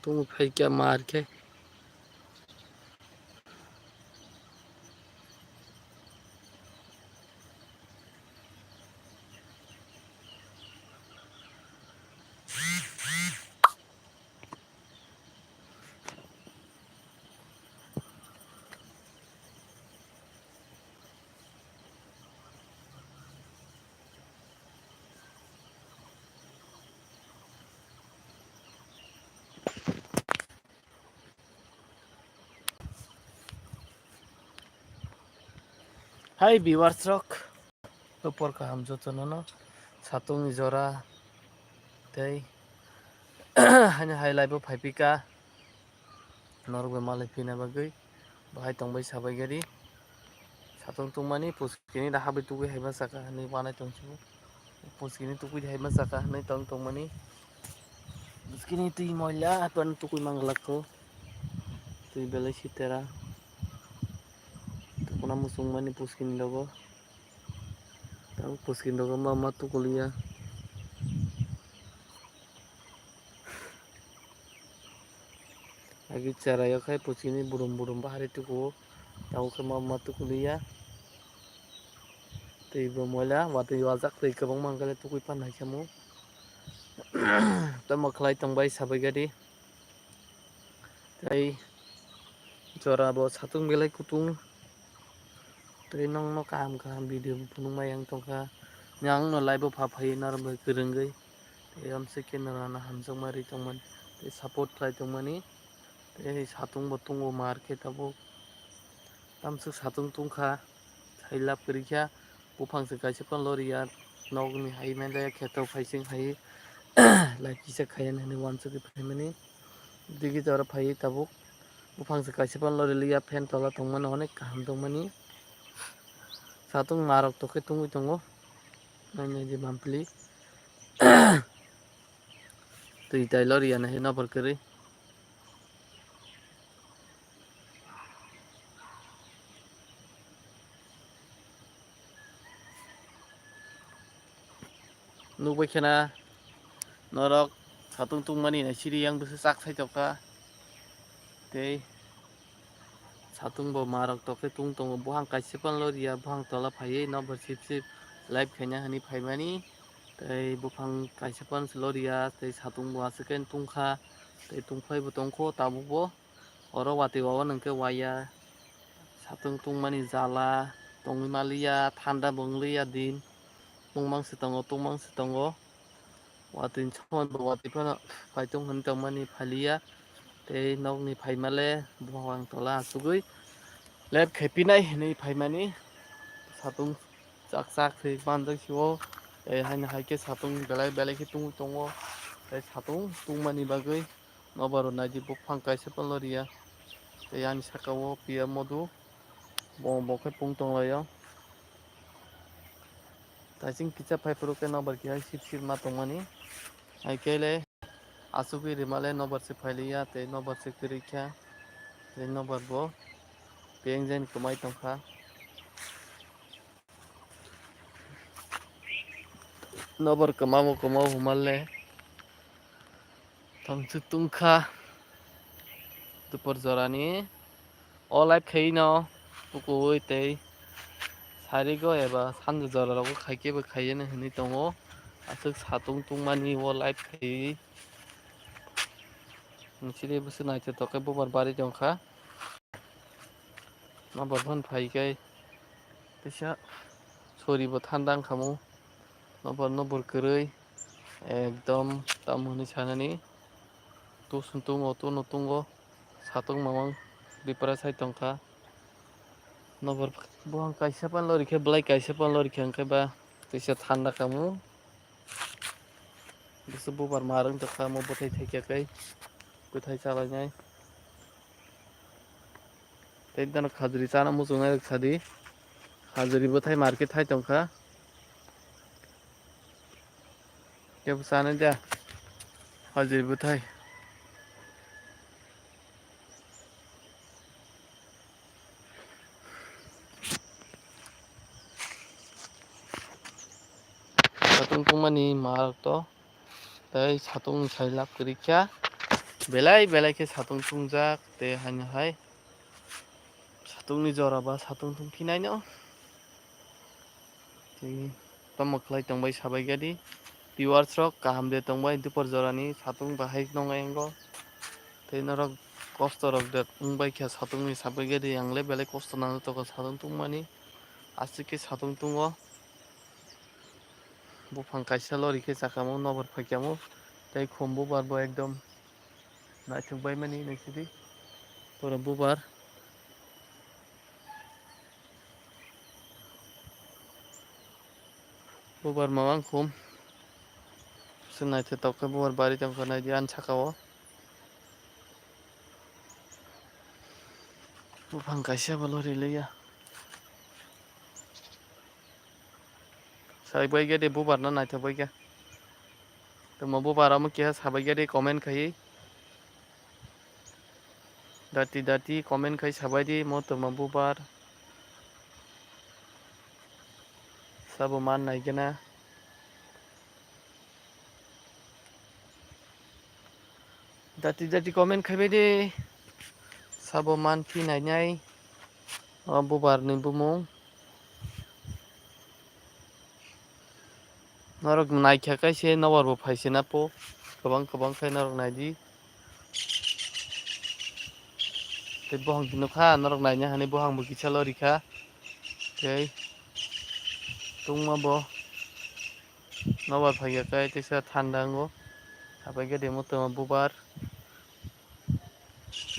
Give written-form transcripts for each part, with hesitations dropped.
तुम फिर क्या मार के Hai viewers rock tupor ka hamjo tonono satung jora tei hanya highlight bo phaipika norbe malai pina bagui bahai tongbai sabai gari satung tungmani puskini da habai tugui haiba saka ni wanai tongchu puskini tugui haiba saka ni tongmani puskini tui moila pan tugui manglako tui belai sitera tukuna musung mani puskini logo tahu puskini logo mama tukulia lagi cara ya kai puskini burum bahari tuku tahu ke mama tukulia tui moila watu wajak tui kabang mangkale tukui pan hai kamu tamo khlai tongbai sabai gari tei jora bo satung belai kutung tei nong kaham video punung mayang tongka nyang no live bo phaphai naram bai kwrwngui tei amse camera na hamjak mari tongman tei support khlai tongmani tei satung bo tungo mar khe tabo tamsuk satung tungkha sailap kwrwikha buphangse kaisa panloriya nogni hai mele kheto phaising hai live kisa khayani hani wansuk phaimani digi jora phai tabuk buphangse kaisa panlori liya fan tola tongmani onek kaham tongmani satung marok tokhe tungui tongo nainai je mampli tui tai loriya nahi nopor kwrwi nukbai khena norok satung tungmani na siri yang busi chak saitokha tei satung bo marok tokhe tung tongo buhang kaisa panloriya buhang tola phaiui nokbar sip live khaina hani phaimani tei buphang kaisa pan loriya tei satung bo aswk ke tungkha tei tungphai bo tongkho tabuk bo oro watui o nongkhe waya satung tungmani jala tongui maliya thanda bo wnglaya din tungmangsi tongo watui somon bo watui phano phaitong hini tongmani phaliya tei nokni phaimale buphang tola achukgui live khaipinai hinui phaimani satung chak thui manjak sio tei haino haikhe satung belai khe tungui tongo tei satung tungmani bagui nokbar naidi buphang kaisa panloriya tei ani sakao piya modu bo khe pung tonglaio taising kitsa paiporo khe nokbar keha sip ma tongmani haikele achukgui rimale nokbar se phailiya tei nokbar se kwrwikha tei nokbar bo pengjani kwmai tongkha nokbar kwmamo humalde tongchuk tungkha dupor jorani o live khai no tukuui tei sariko eba sanjo jora khaikhe bo khaiyani hinui tongo aswk satung tungmani o live khaiui siri busi naithotok khe bopar bari tongkha nokbar phano phaikhe kisa sori bo thanda wngkhamu nokbar kwrwi ekdom tamo hinui sanani tusung tungo satung mamang ripra sai tongkha nokbar buphang kaisa panlori khe blai kaisa panlori khe hingkhe ba twisa thanda khamu busi bopar mar wngtokha omo bwthai thaikiyakhai bwthai chalainai tei gana khajuri chana muchungnai rok sadi khajuri bwthai mar khe thai tongkha kebo chanai da khajuri bwthai satung tungmani marok to tei satung sailap kwrwikha belai ke satung tungjak te hainohai satungni jora ba satung tungkinai no tei tamo khlai tongbai sabaigadi viewers rok kaham de tongbai dupar jorani satung bahai nongai ango tei norok kosto rok de wngbai khe satungni sabaigadi angle belai kosto nangwi tongo satung tungmani asuk ke satung tungo bufang kaisa lori khe sakamo nokbar phaikamo tei khum bubar bo ekdom naithok bai mani naisidi pura bubar bubar mamang khum chwng naithotok khe bubar bari tongkha naidi ani sakao bufang kaisa bo lori laiya sabaigadi bubar no naithokbai khe tongmo bubar amo keha sabaigadi comment khai dati comment khai sabaidi mo tongmo bubar sabo man naigena dati comment khaibai de sabo man phi nainai o bubar ni bumung norok naikha kaise nobar bo phaise na po kwbang khai norok naidi tei bohang tinokha norok naina hani bohang bo kisa lori kha tei tungma bo nobar phaiya kai teisa thanda ongo sabaigadi mo tongmo bubar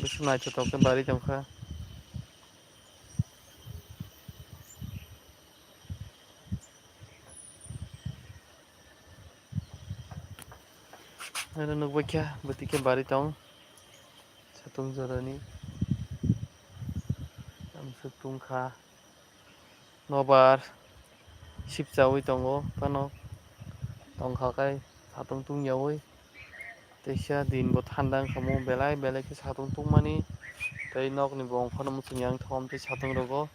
bwswk naithotok khe bari tongkha aro nukbaikha bwtui khe bari tong satung jorani amsuk tungkha nobar sipchawi tongo phano tongkha kai satung tungyawi teisa din bo thanda wngkha mo belai khe satung tungmani tei nokni bong phano muchung yang thom tei satung rogo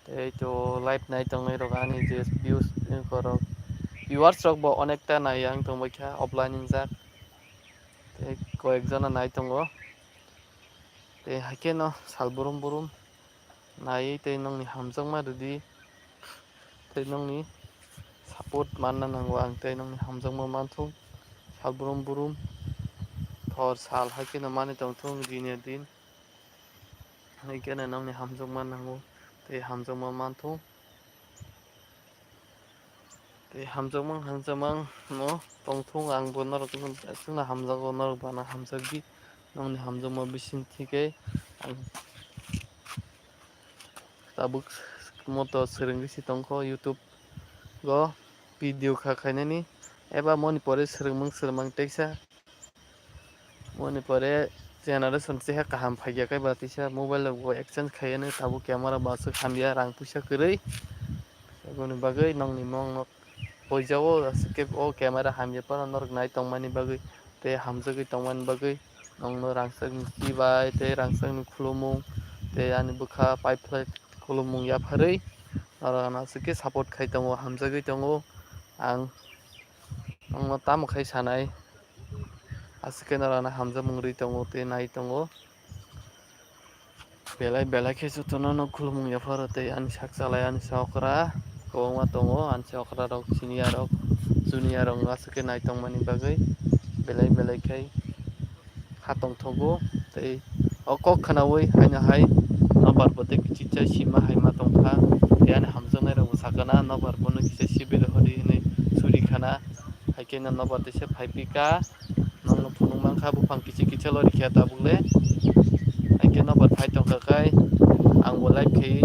tei to live nai tongnai rok ani je views korok viewers rok bo onekta naiyang tongbaikha offline wngjak tei koyek jona nai tongo tei haikhe no sal borom naiwi tei nongni hamjakma rwdi tei nongni support manna nango ang tei nongni hamjakma manthok sal borom thor sal haikhe no manui tongthok dine din haikhe no nongni hamjakma nango tei hamjakma manthok tei hamjakmang no tongthok angbo norok chwngno hamjago norok bana hamjakdi nongni hamjakma bisingtwi khe ang tabuk moto swrungui se tongkho youtube o video kha khainani eba moni pore swrwngmung teisa moni pore generation chehe kaham phaikya ba teisa mobile rok bo exchange khaiyani tabuk camera bo aswk hamya rang puisa kwrwi aboni bagui nongni mong no poijao aswk khe o camera hamya phano norok nai tongmani bagui tei hamjagui tongmani bagui nongno rangchakni chibai tei rangchakni khulumung tei ani bwkha pipe khulumung yapharwi norok no aswk khe support khai tongo hamjagui tongo ang nongno tamo khai sanai aswk khe norog no hamjakmung rwi tongo tei nai tongo belai khe jotono no khulumung yapharo tei ani sak chalai ani chokra kwbangma tongo ani chokra rok senior rok junior rok aswk khe nai tongmani bagui belai khai khatongthogo tei o kok khanawi haino hai nobar bo tei kichiksa sima haima tongkha tei ani hamjaknai rok bo sakana nobar bono kisa civil hodi hinui churi khana haikhe no nobar teisa phaipi ka nongno phunuk mankha bufang kichik lori khe tabukle haikhe nobar phai tongkha kai angbo live khaiwi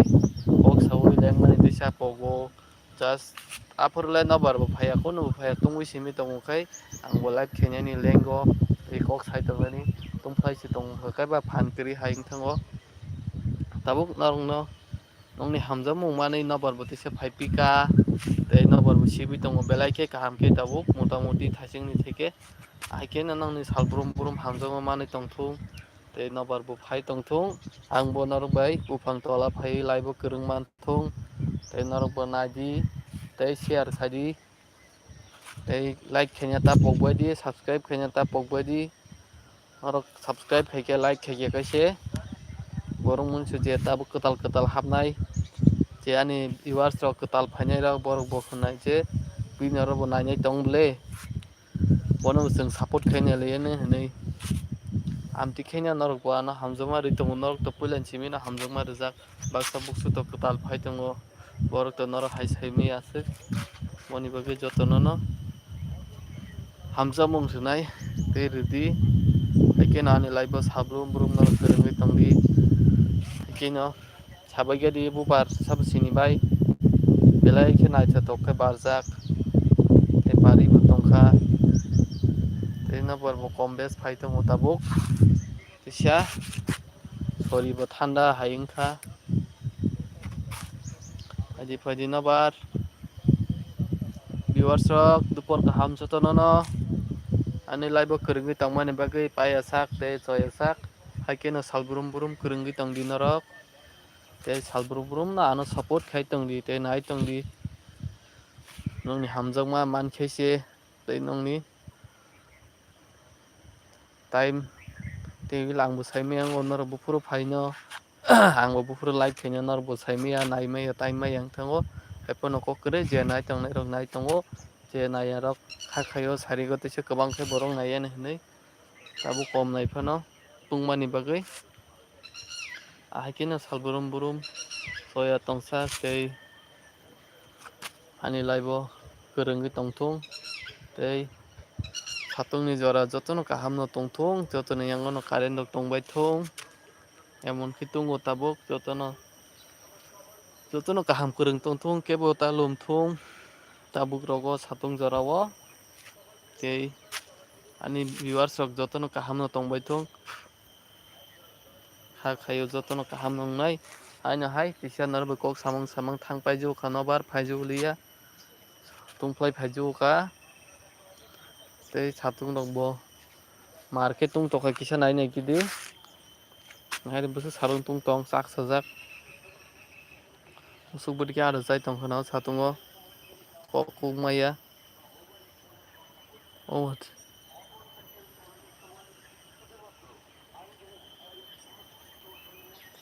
kok sawi lengmani teisa pogo just aphurlai nobar bo phaiya khunu bo phaiya tungui simi tongmokhai angbo live khainani lengo tei kok sai tongmani tungphai se tongkha kai ba phan kwrwi hai wngthango tabuk norok no nongni hamjakmung manui nobar bo teisa phaipi ka tei nobar bo sibi tongo belai khe kaham khe tabuk motamoti thasingni theke haikhe no nongni sal borom hamjakma manui tongthok tei nobar bo phai tongthok angbo norok bai bufang tola phaiwi live o kwrwng manthok tei norok bo naidi tei share saidi tei like khaina tapok baidi subscribe khaina tapok baidi norok subscribe haike like haike kaise borok monso je tabo ketal ketal habnai je ani viewers rok ketal fainai rok borok bo khunai je bini rok bo nainai tongle bono chwng support khaina laiane hinui amtui khaina norok bo ano hamjakma rui tongo norok to puilani simi no hamjakma rijak baksa buksu to ketal phai tongo borok to norok hai saimui asuk boni bagui jotono no hamjakmung rwnai tei rwdi haike no ani live o sabrum brum no kwrwngui tongdi haike no sabaikia ree bubar sabo sini bai belai khe naithotok khe barjak tei bari bo tongkha tei nokbar bo kom bes phai tongo tabuk kisa shori bo thanda hai wngkha haidi faidi nobar viewers rok dupor kaham jotono no ani live o kwrwngui tongmani bagui paiyasak tei choyasak haike no sal brum brum kwrwngui tongdi norok tei sal brum brum no ano support khai tongdi tei nai tongdi nongni hamjakma mankhaise tei nongni time tei angbo saimaya norok bufuru phaino angbo bufuru like khaina norok bo saimaya naimaya taimaya wngthango haifano kokrui je nai tongnai rok nai tongo je naiya rok khaio sari o teisa kwbang khe borok naiyani hinui tabuk kom naifano tungmani bagui haike no sal brum brum choya tongsa tei ani live o kwrwngui tongthung tei satung ni jora jotono kaham no tongthung jotono yango no current rok tongbai thung emon ki tungo tabuk jotono kaham kwrwng tongthung kebo ta lumthung tabuk rogo satung jora o tei ani viewers rok jotono kaham no tongbai thung ha khaio jotono kaham wngnai haino hai kisa norog kok samung samung thang paijokha nobar phaijogolia tungplai phaijogoka tei satung rok bo maar khe tungtokha kisa nai nai kidio haino bwswk sarung tungtong chak sajak musuk bwdiki achuk tongkha no satungo kok kukmaya o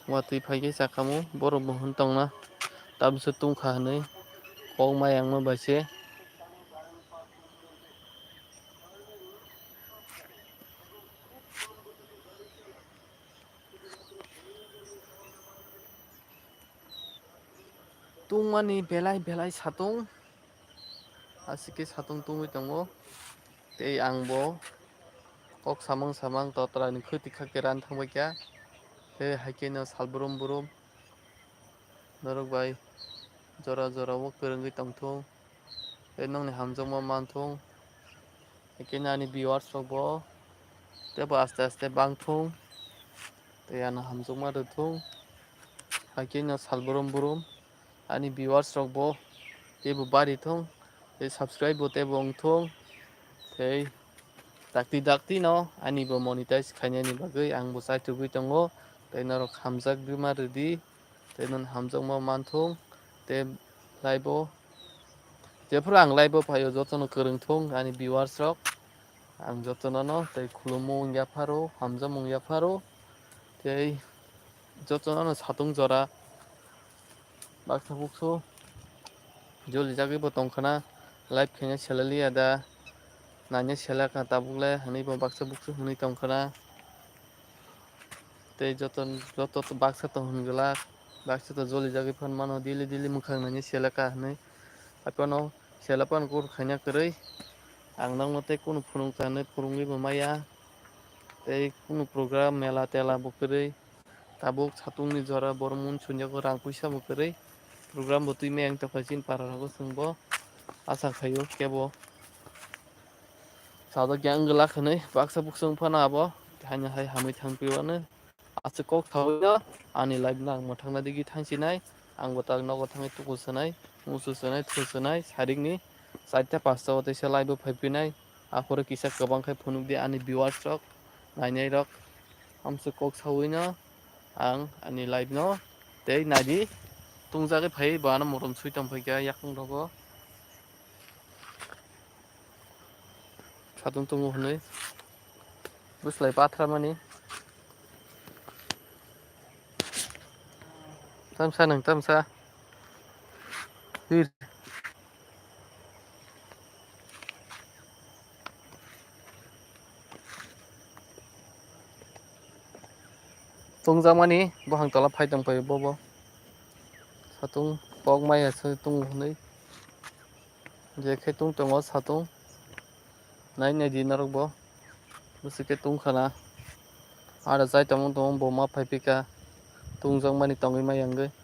watui phaikhe chakamo borok bo wngtongma tabukso tungkha hinui kok mayangma baise tungmani belai belai satung asike satung tungui tongo tei ang bo kok samung samang totra ni khwtui khakhe ranthangbaikha tei haike no sal brum brum norok bai jora jora o kwrwngui tongthung tei nongni hamjakma manthung haike no ani viewers rok bo tebo aste aste bangthung tei ano hamjakma rwthung haike no sal brum brum ani viewers rok bo tebo barithung tei subscribe bo tebo wngthung tei dakti dakti no ani bo monetize khainani bagui ang bo chaitugui tongo tei norok hamjakgwima rwdi tei noni hamjakma manthung tei live o jephru ang live o phaio jotono kwrwngthung ani viewers rok ang jotono no tei khulumung wngya pharo hamjakmung wngya pharo tei jotono no satung jora baksa buksu jolijagui bo tongkhana live khaina selali ada nainai selaka tabukle hinui bo baksa buksu hinui tongkhana tei joto baksa to hingla baksa to jolijagui phanmano dili dili mwkhang nainai selaka hinui haifano selapano gor khaina kwrui ang nangma tei kunu phunuksa hinui phurungui bo maya tei kunu program mela tela bo kwrui tabuk satungni jora borok munsuniyago rang puisa bo kwrui program bo tui maya wngtongkha chini para rogo chwng bo asa khaio kebo sadokya wngla khwnui baksa buksu wngphano abo haino hai hamui thangpiuano asuk kok thawui no ani live no ang mwthangna digi thangsinai ang bo tak nogo thangui tuku swnai muchu swnai thu swnai sarik ni 4 ta 5 ta o teisa live o phaipinai aphuru kisa kwbang khai phunukdi ani viewers rok nainai rok amsuk kok sawui no ang ani live no tei nadi tungjagui phaiui bo ano motom sui tongpaikha yakung rogo satung tungo hinui बोस्लाय बाथ्रा माने tamsa nang tamsa hir tungjakmani buphang tola phai tongfaio bobo satung pok maya tung hwnwi jekhe tung tongo satung nai naidi norok bo bwswke tungkhana ada chai tongmung tongo bo ma phaipika tungjakmani tongwi maya hwnkhe.